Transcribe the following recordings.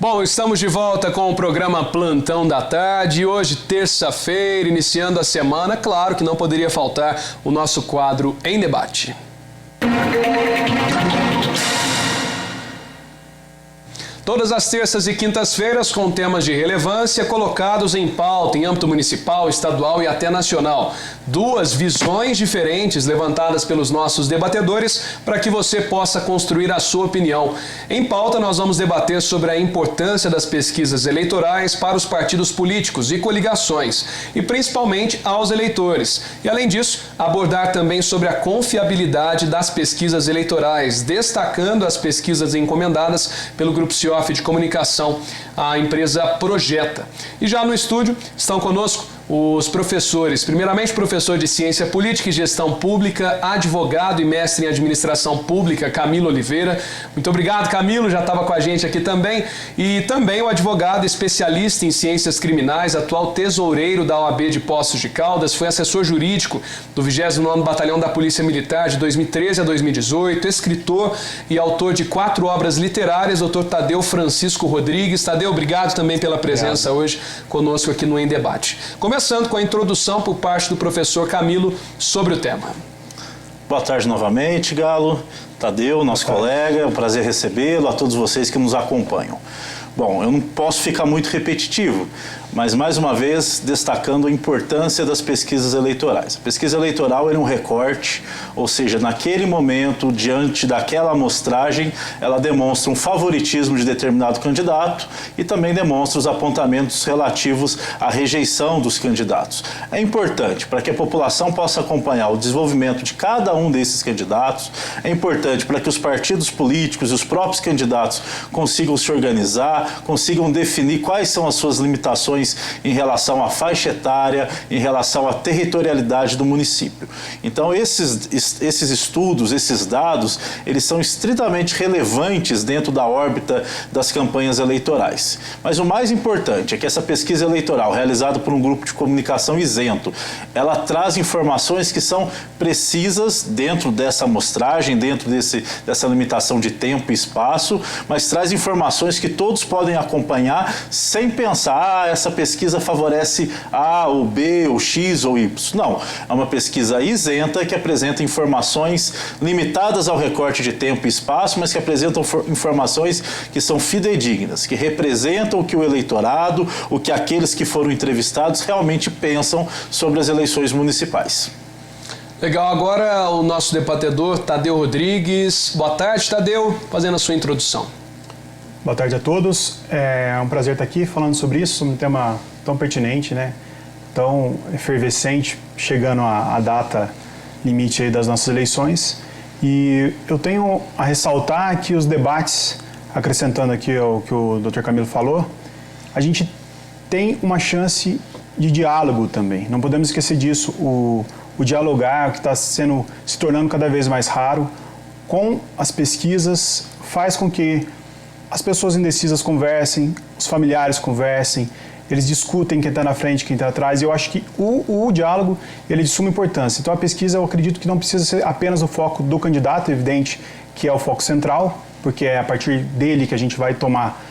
Bom, estamos de volta com o programa Plantão da Tarde. Hoje, terça-feira, iniciando a semana, claro que não poderia faltar o nosso quadro Em Debate. Todas as terças e quintas-feiras com temas de relevância colocados em pauta em âmbito municipal, estadual e até nacional. Duas visões diferentes levantadas pelos nossos debatedores para que você possa construir a sua opinião. Em pauta nós vamos debater sobre a importância das pesquisas eleitorais para os partidos políticos e coligações e principalmente aos eleitores. E além disso, abordar também sobre a confiabilidade das pesquisas eleitorais, destacando as pesquisas encomendadas pelo Grupo CIOF de Comunicação, a empresa Projeta. E já no estúdio estão conosco os professores, primeiramente professor de Ciência Política e Gestão Pública, advogado e mestre em Administração Pública, Camilo Oliveira. Muito obrigado, Camilo, já estava com a gente aqui também. E também o advogado especialista em Ciências Criminais, atual tesoureiro da OAB de Poços de Caldas, foi assessor jurídico do 29º Batalhão da Polícia Militar de 2013 a 2018, escritor e autor de 4 obras literárias, Dr. Tadeu Francisco Rodrigues. Tadeu, obrigado também pela presença hoje conosco aqui no Em Debate. Começando com a introdução por parte do professor Camilo sobre o tema. Boa tarde novamente, Galo, Tadeu, nosso colega, é um prazer recebê-lo, a todos vocês que nos acompanham. Bom, eu não posso ficar muito repetitivo, mas mais uma vez destacando a importância das pesquisas eleitorais. A pesquisa eleitoral é um recorte, ou seja, naquele momento, diante daquela amostragem, ela demonstra um favoritismo de determinado candidato e também demonstra os apontamentos relativos à rejeição dos candidatos. É importante para que a população possa acompanhar o desenvolvimento de cada um desses candidatos, é importante para que os partidos políticos e os próprios candidatos consigam se organizar, consigam definir quais são as suas limitações em relação à faixa etária, em relação à territorialidade do município. Então, esses estudos, esses dados, eles são estritamente relevantes dentro da órbita das campanhas eleitorais. Mas o mais importante é que essa pesquisa eleitoral, realizada por um grupo de comunicação isento, ela traz informações que são precisas dentro dessa amostragem, dentro dessa limitação de tempo e espaço, mas traz informações que todos podem acompanhar sem pensar, essa pesquisa favorece A ou B ou X ou Y. Não, é uma pesquisa isenta que apresenta informações limitadas ao recorte de tempo e espaço, mas que apresentam informações que são fidedignas, que representam o que o eleitorado, o que aqueles que foram entrevistados realmente pensam sobre as eleições municipais. Legal, agora o nosso debatedor Tadeu Rodrigues. Boa tarde, Tadeu, fazendo a sua introdução. Boa tarde a todos, é um prazer estar aqui falando sobre isso, sobre um tema tão pertinente, né? Tão efervescente, chegando à data limite aí das nossas eleições. E eu tenho a ressaltar que os debates, acrescentando aqui ao que o Dr. Camilo falou, a gente tem uma chance de diálogo também, não podemos esquecer disso, o dialogar, que está se tornando cada vez mais raro, com as pesquisas, faz com que as pessoas indecisas conversem, os familiares conversem, eles discutem quem está na frente, quem está atrás, e eu acho que o diálogo ele é de suma importância. Então a pesquisa eu acredito que não precisa ser apenas o foco do candidato, evidente que é o foco central, porque é a partir dele que a gente vai tomar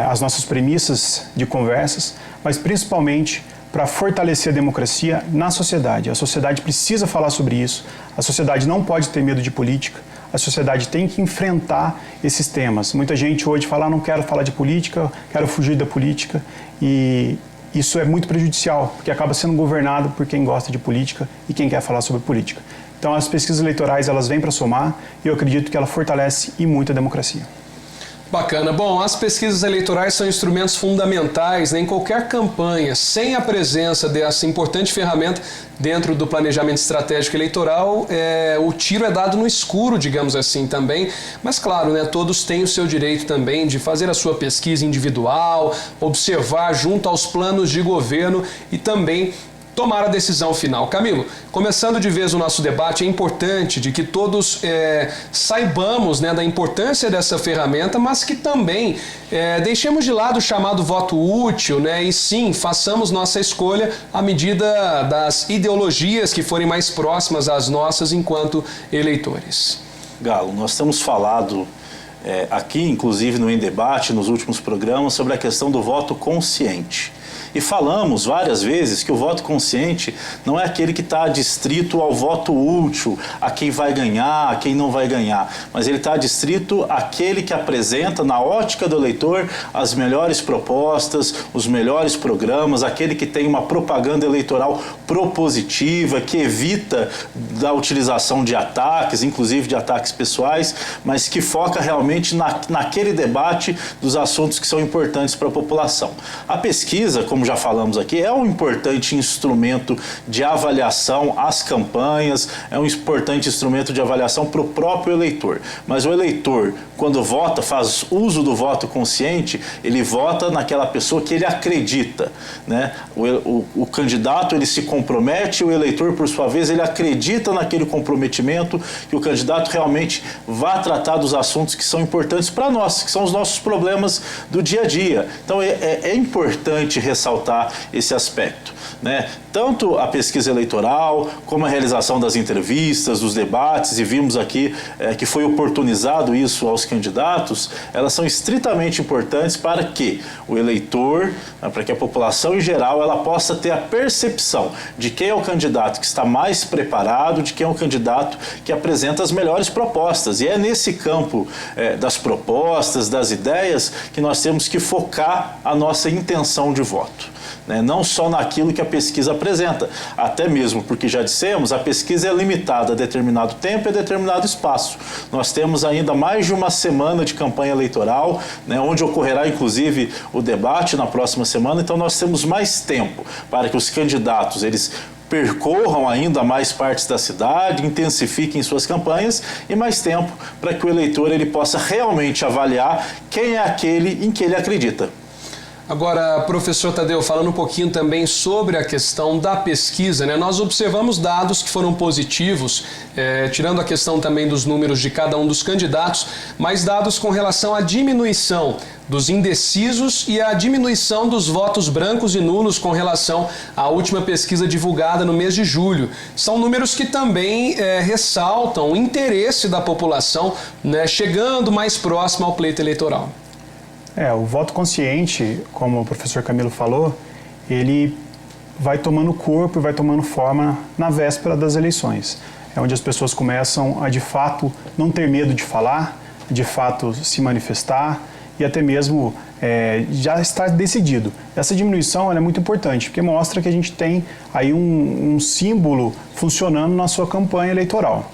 as nossas premissas de conversas, mas principalmente para fortalecer a democracia na sociedade. A sociedade precisa falar sobre isso, a sociedade não pode ter medo de política, a sociedade tem que enfrentar esses temas. Muita gente hoje fala, não quero falar de política, quero fugir da política, e isso é muito prejudicial, porque acaba sendo governado por quem gosta de política e quem quer falar sobre política. Então as pesquisas eleitorais elas vêm para somar e eu acredito que ela fortalece e muito a democracia. Bacana. Bom, as pesquisas eleitorais são instrumentos fundamentais, né, em qualquer campanha. Sem a presença dessa importante ferramenta dentro do planejamento estratégico eleitoral, o tiro é dado no escuro, digamos assim, também. Mas, claro, né, todos têm o seu direito também de fazer a sua pesquisa individual, observar junto aos planos de governo e também tomar a decisão final. Camilo, começando de vez o nosso debate, é importante de que todos saibamos, né, da importância dessa ferramenta, mas que também deixemos de lado o chamado voto útil, né, e sim, façamos nossa escolha à medida das ideologias que forem mais próximas às nossas enquanto eleitores. Galo, nós temos falado aqui, inclusive no Em Debate, nos últimos programas, sobre a questão do voto consciente. E falamos várias vezes que o voto consciente não é aquele que está adstrito ao voto útil, a quem vai ganhar, a quem não vai ganhar, mas ele está adstrito àquele que apresenta, na ótica do eleitor, as melhores propostas, os melhores programas, aquele que tem uma propaganda eleitoral propositiva, que evita da utilização de ataques, inclusive de ataques pessoais, mas que foca realmente naquele debate dos assuntos que são importantes para a população. A pesquisa, como já falamos aqui, é um importante instrumento de avaliação às campanhas, é um importante instrumento de avaliação para o próprio eleitor. Mas o eleitor, quando vota, faz uso do voto consciente, ele vota naquela pessoa que ele acredita, né? O candidato, ele se compromete, o eleitor, por sua vez, ele acredita naquele comprometimento, que o candidato realmente vá tratar dos assuntos que são importantes para nós, que são os nossos problemas do dia a dia. Então é importante ressaltar esse aspecto, né? Tanto a pesquisa eleitoral, como a realização das entrevistas, dos debates, e vimos aqui que foi oportunizado isso aos candidatos, elas são estritamente importantes para que o eleitor, para que a população em geral, ela possa ter a percepção de quem é o candidato que está mais preparado, de quem é o candidato que apresenta as melhores propostas. E é nesse campo das propostas, das ideias, que nós temos que focar a nossa intenção de voto, né? Não só naquilo que a pesquisa apresenta, até mesmo porque, já dissemos, a pesquisa é limitada a determinado tempo e a determinado espaço. Nós temos ainda mais de uma semana de campanha eleitoral, né, onde ocorrerá inclusive o debate na próxima semana, então nós temos mais tempo para que os candidatos eles percorram ainda mais partes da cidade, intensifiquem suas campanhas, e mais tempo para que o eleitor ele possa realmente avaliar quem é aquele em que ele acredita. Agora, professor Tadeu, falando um pouquinho também sobre a questão da pesquisa, né? Nós observamos dados que foram positivos, tirando a questão também dos números de cada um dos candidatos, mas dados com relação à diminuição dos indecisos e a diminuição dos votos brancos e nulos com relação à última pesquisa divulgada no mês de julho. São números que também ressaltam o interesse da população, né, chegando mais próximo ao pleito eleitoral. O voto consciente, como o professor Camilo falou, ele vai tomando corpo e vai tomando forma na véspera das eleições. É onde as pessoas começam a, de fato, não ter medo de falar, de fato se manifestar e até mesmo já estar decidido. Essa diminuição ela é muito importante, porque mostra que a gente tem aí um símbolo funcionando na sua campanha eleitoral.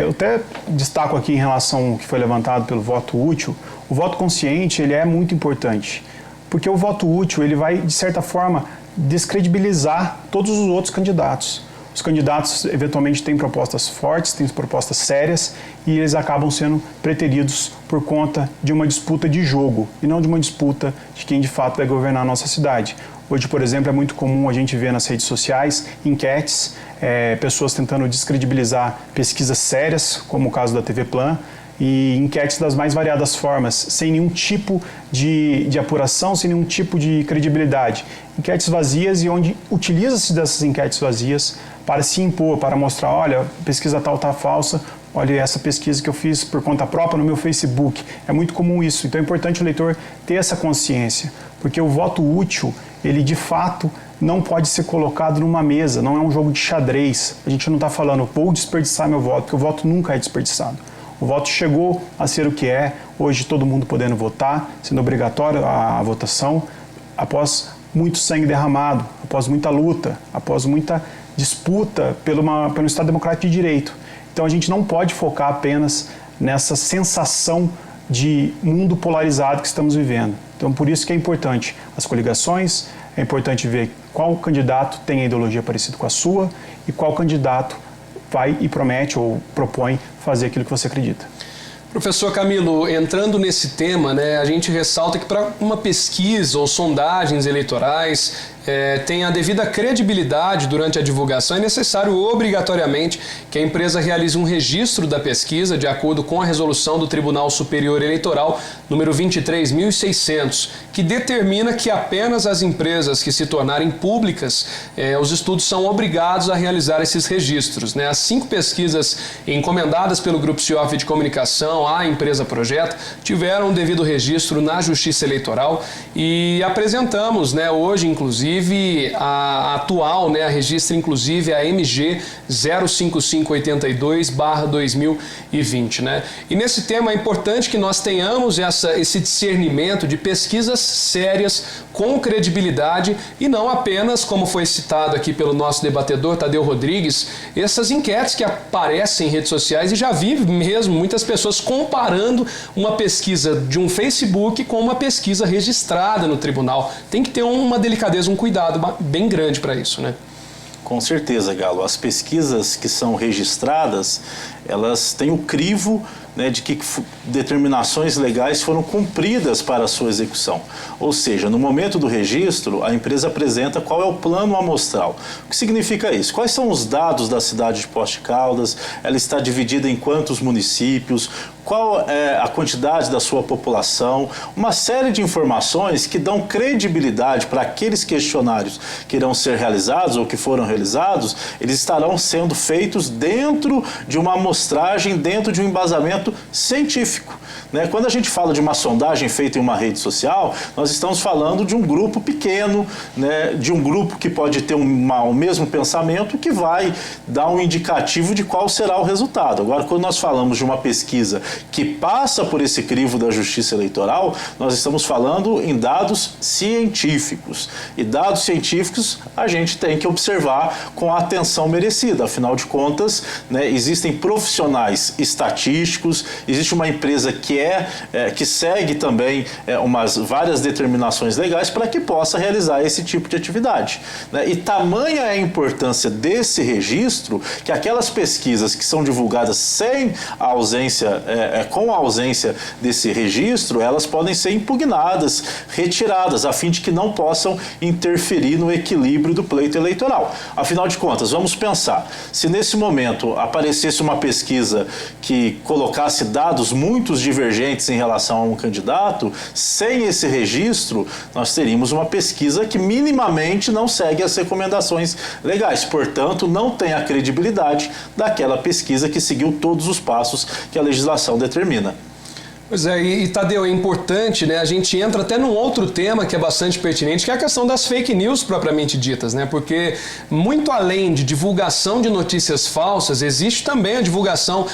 Eu até destaco aqui em relação ao que foi levantado pelo voto útil. O voto consciente ele é muito importante, porque o voto útil ele vai, de certa forma, descredibilizar todos os outros candidatos. Os candidatos, eventualmente, têm propostas fortes, têm propostas sérias, e eles acabam sendo preteridos por conta de uma disputa de jogo, e não de uma disputa de quem, de fato, vai governar a nossa cidade. Hoje, por exemplo, é muito comum a gente ver nas redes sociais enquetes, pessoas tentando descredibilizar pesquisas sérias, como o caso da TV Plan, e enquetes das mais variadas formas, sem nenhum tipo de apuração, sem nenhum tipo de credibilidade. Enquetes vazias e onde utiliza-se dessas enquetes vazias para se impor, para mostrar, olha, a pesquisa tal está falsa, olha essa pesquisa que eu fiz por conta própria no meu Facebook. É muito comum isso, então é importante o eleitor ter essa consciência, porque o voto útil, ele de fato não pode ser colocado numa mesa, não é um jogo de xadrez. A gente não está falando, vou desperdiçar meu voto, porque o voto nunca é desperdiçado. O voto chegou a ser o que é, hoje todo mundo podendo votar, sendo obrigatório a votação, após muito sangue derramado, após muita luta, após muita disputa pelo Estado Democrático de Direito. Então a gente não pode focar apenas nessa sensação de mundo polarizado que estamos vivendo. Então por isso que é importante as coligações, é importante ver qual candidato tem a ideologia parecida com a sua e qual candidato vai e promete ou propõe fazer aquilo que você acredita. Professor Camilo, entrando nesse tema, né, a gente ressalta que para uma pesquisa ou sondagens eleitorais tenha a devida credibilidade durante a divulgação, é necessário obrigatoriamente que a empresa realize um registro da pesquisa de acordo com a resolução do Tribunal Superior Eleitoral número 23.600, que determina que apenas as empresas que se tornarem públicas, os estudos são obrigados a realizar esses registros, né? As 5 pesquisas encomendadas pelo Grupo Cioff de Comunicação à empresa Projeto tiveram o devido registro na Justiça Eleitoral e apresentamos, né, hoje, inclusive, a atual, né, a registra, inclusive, a MG 05582/2020, né? E nesse tema é importante que nós tenhamos esse discernimento de pesquisas sérias, com credibilidade e não apenas, como foi citado aqui pelo nosso debatedor Tadeu Rodrigues, essas enquetes que aparecem em redes sociais, e já vi mesmo muitas pessoas comparando uma pesquisa de um Facebook com uma pesquisa registrada no tribunal. Tem que ter uma delicadeza, um cuidado bem grande para isso, né? Com certeza, Galo. As pesquisas que são registradas, elas têm o crivo, né, de que determinações legais foram cumpridas para a sua execução. Ou seja, no momento do registro, a empresa apresenta qual é o plano amostral. O que significa isso? Quais são os dados da cidade de Poços de Caldas? Ela está dividida em quantos municípios? Qual é a quantidade da sua população? Uma série de informações que dão credibilidade para aqueles questionários que irão ser realizados ou que foram realizados, eles estarão sendo feitos dentro de uma amostragem, dentro de um embasamento científico, né? Quando a gente fala de uma sondagem feita em uma rede social, nós estamos falando de um grupo pequeno, né? De um grupo que pode ter o mesmo pensamento, que vai dar um indicativo de qual será o resultado. Agora, quando nós falamos de uma pesquisa que passa por esse crivo da Justiça Eleitoral, nós estamos falando em dados científicos. E dados científicos a gente tem que observar com a atenção merecida. Afinal de contas, né, existem profissionais estatísticos, existe uma empresa que segue também várias determinações legais para que possa realizar esse tipo de atividade, né? E tamanha é a importância desse registro que aquelas pesquisas que são divulgadas sem a ausência, com a ausência desse registro, elas podem ser impugnadas, retiradas, a fim de que não possam interferir no equilíbrio do pleito eleitoral. Afinal de contas, vamos pensar, se nesse momento aparecesse uma pesquisa que colocasse dados muito divergentes em relação a um candidato, sem esse registro, nós teríamos uma pesquisa que minimamente não segue as recomendações legais, portanto, não tem a credibilidade daquela pesquisa que seguiu todos os passos que a legislação determina. Pois é, e Tadeu, é importante, né? A gente entra até num outro tema que é bastante pertinente, que é a questão das fake news propriamente ditas, né? Porque muito além de divulgação de notícias falsas, existe também a divulgação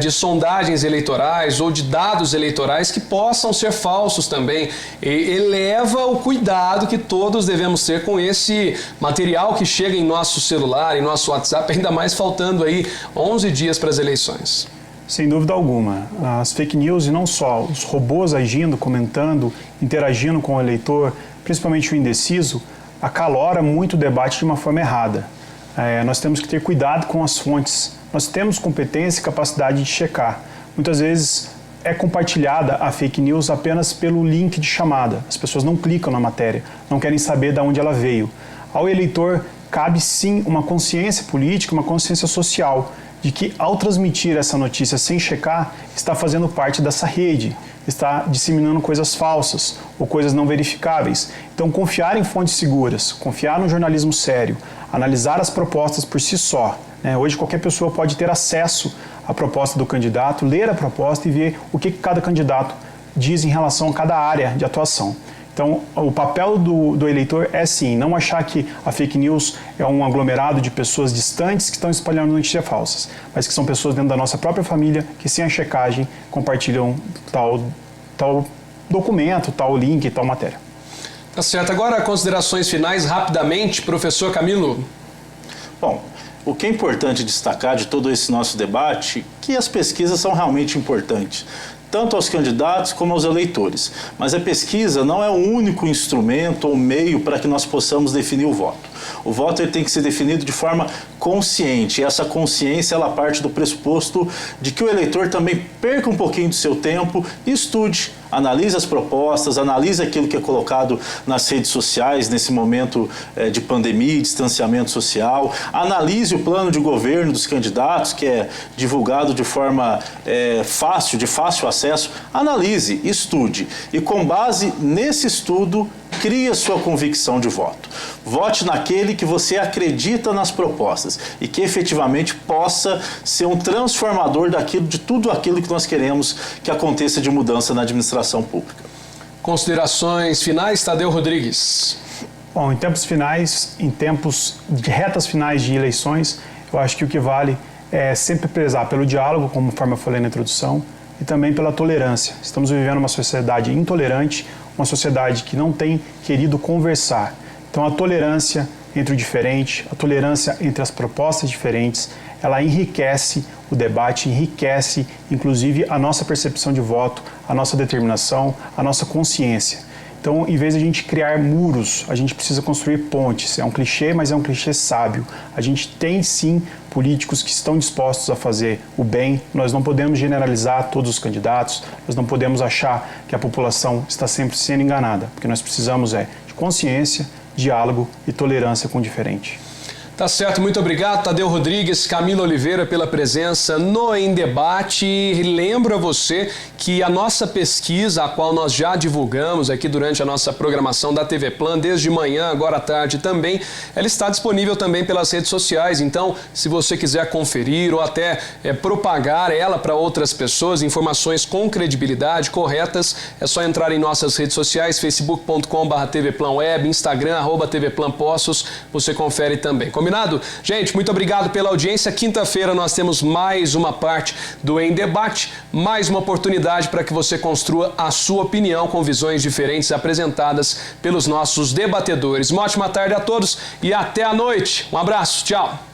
de sondagens eleitorais ou de dados eleitorais que possam ser falsos também. E eleva o cuidado que todos devemos ter com esse material que chega em nosso celular, em nosso WhatsApp, ainda mais faltando aí 11 dias para as eleições. Sem dúvida alguma. As fake news, e não só, os robôs agindo, comentando, interagindo com o eleitor, principalmente o indeciso, acalora muito o debate de uma forma errada. Nós temos que ter cuidado com as fontes. Nós temos competência e capacidade de checar. Muitas vezes é compartilhada a fake news apenas pelo link de chamada. As pessoas não clicam na matéria, não querem saber de onde ela veio. Ao eleitor cabe sim uma consciência política, uma consciência social, de que ao transmitir essa notícia sem checar, está fazendo parte dessa rede, está disseminando coisas falsas ou coisas não verificáveis. Então, confiar em fontes seguras, confiar no jornalismo sério, analisar as propostas por si só, né? Hoje qualquer pessoa pode ter acesso à proposta do candidato, ler a proposta e ver o que cada candidato diz em relação a cada área de atuação. Então, o papel do eleitor é sim, não achar que a fake news é um aglomerado de pessoas distantes que estão espalhando notícias falsas, mas que são pessoas dentro da nossa própria família que, sem a checagem, compartilham tal documento, tal link, tal matéria. Tá certo. Agora, considerações finais, rapidamente, professor Camilo. Bom, o que é importante destacar de todo esse nosso debate é que as pesquisas são realmente importantes, tanto aos candidatos como aos eleitores. Mas a pesquisa não é o único instrumento ou meio para que nós possamos definir o voto. O voto ele tem que ser definido de forma consciente, e essa consciência ela parte do pressuposto de que o eleitor também perca um pouquinho do seu tempo e estude Analise as propostas, analise aquilo que é colocado nas redes sociais nesse momento de pandemia e distanciamento social, analise o plano de governo dos candidatos, que é divulgado de forma de fácil acesso, analise, estude e com base nesse estudo, crie a sua convicção de voto. Vote naquele que você acredita nas propostas e que efetivamente possa ser um transformador de tudo aquilo que nós queremos que aconteça de mudança na administração pública. Considerações finais, Tadeu Rodrigues. Bom, em tempos finais, em tempos de retas finais de eleições, eu acho que o que vale é sempre prezar pelo diálogo, conforme eu falei na introdução, e também pela tolerância. Estamos vivendo uma sociedade intolerante, uma sociedade que não tem querido conversar. Então a tolerância entre o diferente, a tolerância entre as propostas diferentes, ela enriquece o debate, enriquece inclusive a nossa percepção de voto, a nossa determinação, a nossa consciência. Então, em vez de a gente criar muros, a gente precisa construir pontes. É um clichê, mas é um clichê sábio. A gente tem, sim, políticos que estão dispostos a fazer o bem. Nós não podemos generalizar todos os candidatos, nós não podemos achar que a população está sempre sendo enganada. O que nós precisamos de consciência, diálogo e tolerância com o diferente. Tá certo, muito obrigado, Tadeu Rodrigues, Camila Oliveira pela presença no Em Debate. E lembro a você que a nossa pesquisa, a qual nós já divulgamos aqui durante a nossa programação da TV Plan, desde manhã, agora à tarde também, ela está disponível também pelas redes sociais. Então, se você quiser conferir ou até propagar ela para outras pessoas, informações com credibilidade, corretas, é só entrar em nossas redes sociais, facebook.com/tvplanweb, Instagram, @tvplanpoços, você confere também. Combinado? Gente, muito obrigado pela audiência. Quinta-feira nós temos mais uma parte do Em Debate, mais uma oportunidade para que você construa a sua opinião com visões diferentes apresentadas pelos nossos debatedores. Uma ótima tarde a todos e até a noite. Um abraço, tchau!